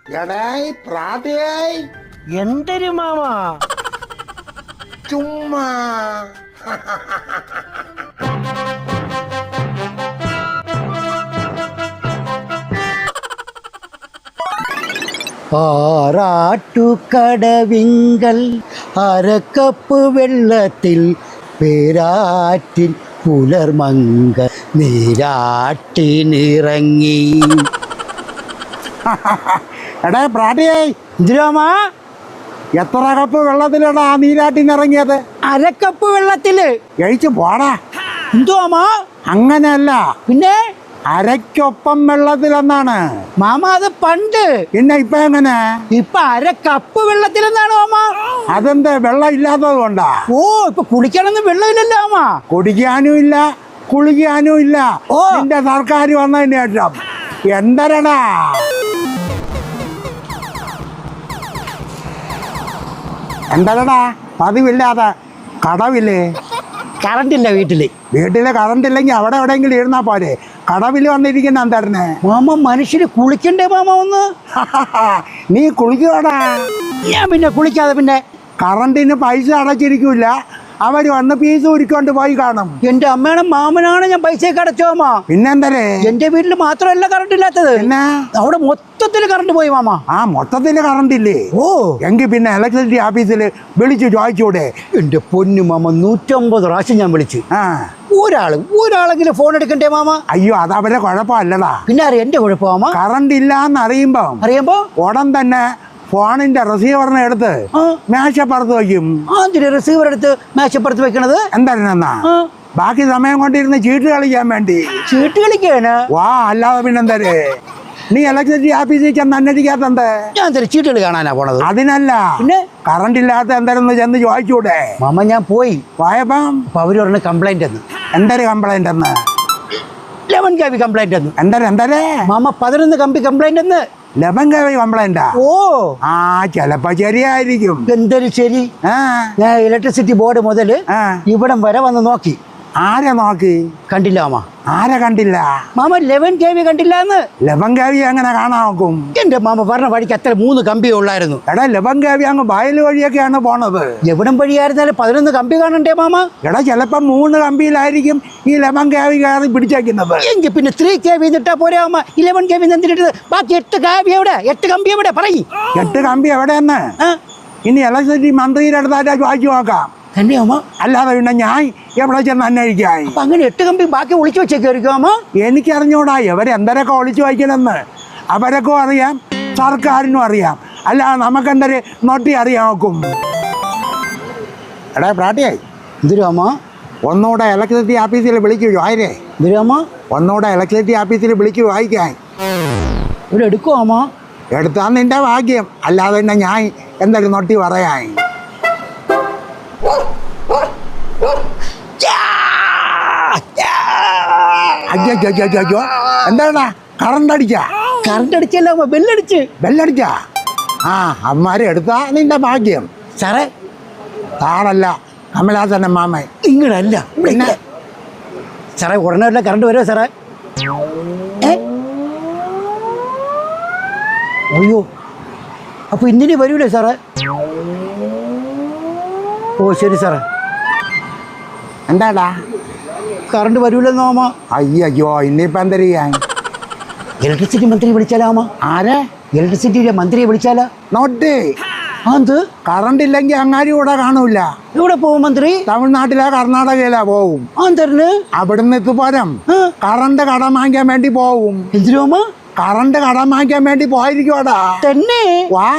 എടായ് പ്രാതയായി എന്തൊരു മാമ ചുമ്മാ ആറാട്ടുകടവിങ്കൽ അരക്കപ്പ് വെള്ളത്തിൽ പേരാറ്റിൽ പുലർമങ്ക നീരാട്ടിനിറങ്ങി. എടാ പ്രാതയായി എന്തിനാമാ എത്ര കപ്പ് വെള്ളത്തിലടാ നീരാട്ടിനിറങ്ങിയത്? അരക്കപ്പ് വെള്ളത്തില്. കഴിച്ചു പോടാ. എന്തുവാമാ? അങ്ങനെയല്ല, പിന്നെ അരയ്ക്കൊപ്പം വെള്ളത്തിലെന്നാണ് മാമ. അത് പണ്ട്. പിന്നെ ഇപ്പൊ എങ്ങനെ? ഇപ്പൊ അരക്കപ്പ് വെള്ളത്തിലെന്നാണ് മാമ. അതെന്ത് വെള്ളം ഇല്ലാത്തത് കൊണ്ടാ? ഓ, ഇപ്പൊ കുളിക്കാനൊന്നും വെള്ളമില്ലല്ലോ മാമ. കുടിക്കാനും ഇല്ല കുളിക്കാനും ഇല്ല. ഓ. നിന്റെ സർക്കാർ വന്നതിന് ശേഷം എന്തരടാ? എന്തരടാ പതിവില്ലാതെ കടവില്ലേ? കറണ്ട് ഇല്ല വീട്ടില്. വീട്ടില് കറണ്ട് ഇല്ലെങ്കിൽ അവിടെ എവിടെയെങ്കിലും ഇരുന്നാ പോരെ. കടവില് വന്നിരിക്കുന്ന എന്തരനെ? മാമ, മനുഷ്യര് കുളിക്കണ്ടേ മാമ ഒന്ന്? നീ കുളിക്കോടാ. ഞാൻ പിന്നെ കുളിക്കാതെ പിന്നെ? കറണ്ടിന് പൈസ അടച്ചിരിക്കൂല, അവര് വന്ന് പീസ് ഉരുക്കൊണ്ട് പോയി കാണും. എന്റെ അമ്മയാണ് മാമനാണ് ഞാൻ പൈസയൊക്കെ അടച്ചോ മാ. പിന്നെന്തരേ? എന്റെ വീട്ടിൽ മാത്രമല്ല കറണ്ട് ഇല്ലാത്തത്, പിന്നെ അവിടെ മൊത്തത്തിൽ കറണ്ട് പോയി മാമ. ആ മൊത്തത്തില് കറണ്ട് ഇല്ലേ? ഓ, എങ്കിൽ പിന്നെ ഇലക്ട്രിസിറ്റി ഓഫീസിൽ വിളിച്ചു ചോദിച്ചൂടെ? എന്റെ പൊന്നു മാമ, 150 പ്രാവശ്യം ഞാൻ വിളിച്ചു. ആ, ഒരാളെങ്കിലും ഫോൺ എടുക്കണ്ടേ മാമ? അയ്യോ, അത് അവരെ കുഴപ്പമല്ലടാ. പിന്നെ അറിയാം എന്റെ കുഴപ്പം മാമ. കറണ്ട് ഇല്ലാന്ന് അറിയുമ്പോ ഉടൻ തന്നെ ഫോണിന്റെ റിസീവറിനെ എടുത്ത് മേശപ്പുറത്ത് വയ്ക്കും. റിസീവർ എടുത്ത് മേശപ്പുറത്ത് വെക്കണത് എന്താ? ബാക്കി സമയം കൊണ്ടിരുന്ന് ചീട്ട് കളിക്കാൻ വേണ്ടി. ചീട്ട് കളിക്കാണ്? വാ, അല്ലാതെ പിന്നെന്തരേ? നീ ഇലക്ട്രിസിറ്റി ഓഫീസിൽ ചെന്ന് അന്വേഷിക്കാത്തത്? ഞാൻ ചീട്ട് കളി കാണാനാ പോണത്. അതിനല്ല, പിന്നെ കറണ്ട് ഇല്ലാത്ത എന്തായിരുന്നു ചെന്ന് ചോദിച്ചൂടെ? മാമ, ഞാൻ പോയപ്പം അവര് പറഞ്ഞ കംപ്ലൈന്റ് എന്ന്. എന്തൊരു കംപ്ലൈന്റ് എന്ന്? 11 കവി കംപ്ലൈന്റ് എന്ന്. എന്തരേ മാമ, 11 കമ്പി കംപ്ലൈന്റ് എന്ന്. 11 കവി കംപ്ലൈന്റാ? ഓ, ആ, ചിലപ്പോ ശരിയായിരിക്കും. എന്തൊരു ശരി. ഞാൻ ഇലക്ട്രിസിറ്റി ബോർഡ് മുതല് ഇവിടം വരെ വന്ന് നോക്കി. ആരെ നോക്കി? കണ്ടില്ല മാമ. ആരെ കണ്ടില്ല? മാമ, 11 കവി കണ്ടില്ല എന്ന്. 11 കവി എങ്ങനെ കാണാൻ നോക്കും? എന്റെ മാമ പറഞ്ഞ വഴിക്ക് അത്ര 3 കമ്പിയേ ഉള്ളായിരുന്നു. എടാ, 11 കവി അങ്ങ് വയൽ വഴിയൊക്കെയാണ് പോണത്. എവിടം വഴിയായിരുന്നാലും 11 കമ്പി കാണണ്ടേ മാമ? എടാ, ചിലപ്പോ 3 കമ്പിയിലായിരിക്കും ഈ 11 കവി കയറി പിടിച്ചേക്കുന്നത്. എങ്കിൽ പിന്നെ 3 കവി നിട്ടാ പോരാ മാമ. 11 കവി എന്തിനിട്ടത്? ബാക്കി 8 കവി എവിടെ? 8 കമ്പി എവിടെ? പറയും. 8 കമ്പി എവിടെയെന്ന് ഇനി ഇലക്ട്രിസിറ്റി മന്ത്രിയുടെ അടുത്തായിട്ട് ചോദിച്ചു നോക്കാം. തന്നെയാമ? അല്ലാതെ പിന്നെ ഞാൻ എവിടെ ചെന്ന് അന്വേഷിക്കായി? അപ്പൊ അങ്ങനെ 8 കമ്പി ബാക്കി ഒളിച്ചു വെച്ചേക്കായിരിക്കും മാമ. എനിക്കറിഞ്ഞൂടാ എവരെന്തരൊക്കെ ഒളിച്ചു വയ്ക്കണമെന്ന്. അവരൊക്കെ അറിയാം, സർക്കാരിനും അറിയാം. അല്ലാതെ നമുക്കെന്തൊരു നൊട്ടി അറിയാൻ നോക്കും? എടാ പ്രാട്ടിയായി, എന്തിനാമ? ഒന്നുകൂടെ ഇലക്ട്രിസിറ്റി ഓഫീസിൽ വിളിക്കൂ ചോയരേ. എന്തിനാമ? ഒന്നുകൂടെ ഇലക്ട്രിസിറ്റി ഓഫീസിൽ വിളിക്കൂ വായിക്കാൻ. ഇവിടെ എടുക്കുവാമ? എടുത്താൽ നിന്റെ ഭാഗ്യം, അല്ലാതെ തന്നെ ഞാൻ എന്തൊരു നൊട്ടി പറയാൻ. അയ്യോ, എന്താടാ കറണ്ട് അടിച്ചാ? കറണ്ട് അടിച്ചല്ല, ബെല്ലടിച്ചാ. ആ, അമ്മമാരെ എടുത്താ നിന്റെ ഭാഗ്യം. സാറേ, താറല്ല, കമലാസന്റെ മാമൻ. ഇങ്ങനല്ല, പിന്നെ സാറേ ഉടനെ വല്ല കറണ്ട് വരുമോ സാറേ? അയ്യോ, അപ്പൊ ഇന്നിനി വരൂലേ സാറേ? ഓ ശരി സാറേ. എന്താടാ? കറണ്ട് വരൂലെന്നോ മാമ. അയ്യോ, ഇനിയിപ്പോ എന്തൊരു ചെയ്യാൻ? ഇലക്ട്രിസിറ്റി മന്ത്രി വിളിച്ചാലോ മാമ? ആരെ? ഇലക്ട്രിസിറ്റിയുടെ മന്ത്രിയെ വിളിച്ചാലോ? നോട്ട്. അത് കറണ്ട് ഇല്ലെങ്കിൽ അങ്ങാരി കൂടെ കാണൂല. എവിടെ പോവും മന്ത്രി? തമിഴ്നാട്ടിലാ കർണാടകയിലാ പോവും. ആന്തരന് അവിടുന്ന് ഇതുപോരം കറണ്ട് കടം വാങ്ങിക്കാൻ വേണ്ടി പോവും. എന്തിനോ മാ? കറണ്ട് കടം വാങ്ങിക്കാൻ വേണ്ടി പോയിരിക്കോടാ. തന്നെ? വാ.